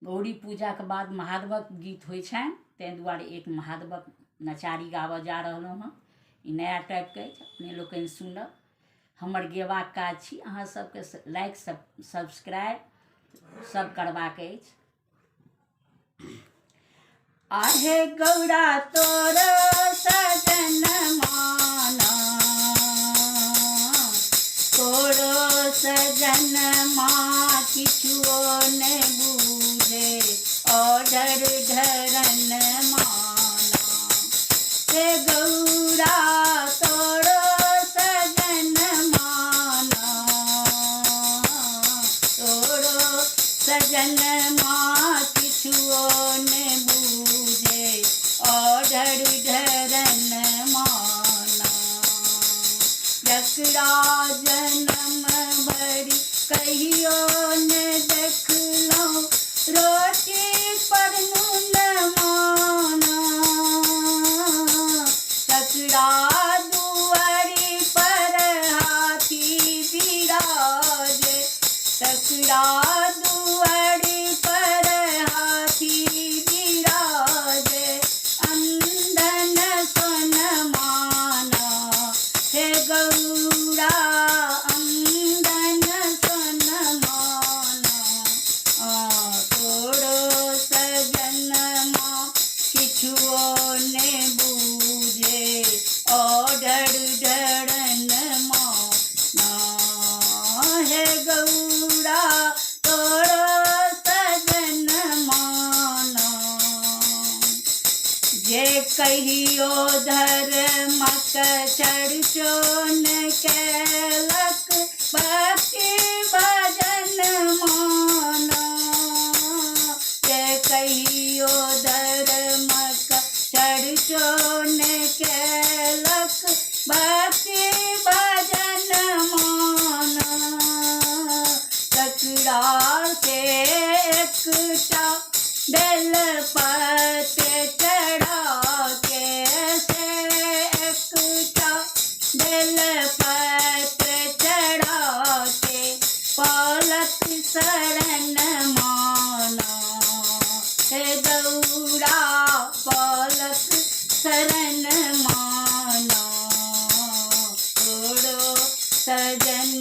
गौरी पूजा के बाद महादेवक गीत होइ छनि, ताहि दुआरे एक महादेवक नचारी गाबऽ जा रहलहुँ हँ। ई नया टाइपके अछि, अपने लोकनि सुनब। हमर गेबाक काज छी, अहाँ सबके लाइक सब्सक्राइब सब करबाक अछि। आहे गौरा तोर सजन माना, तोरो सजन माँ किछुओ ने बूझे, ऑर्डर धरन माना। हे गौरा तोरो सजन माना, तोरो सजन माँ किछुओ ने बूझे, ऑर्डर धरन माना। जकरा जनम भरि कहियो ने देखलहुँ, रोटी पर नून माना। तकरा दुआरी पर हाथी बिराजे, तकरा दुआरी पर हाथी बिराजे, अंधन सोन माना। हे गौरा अंधन सोन माना, तोरो सजन माँ किछुओ ने बूझे, ऑर्डर धरन माना। हे गौरा तोरो सजन माना। जे कहियो धर्मक चर्चोन केलक, भक्ति भजन माना। जे कहियो धर्मक चर्चोन केलक, भक्ति भजन माना। तकरा से एकटा बेल पत्र चढ़ा के, से एकटा बेल पत्र चढ़ा के, पलक शरण माना। हे गौरा पलक शरण माना, तोरो सजन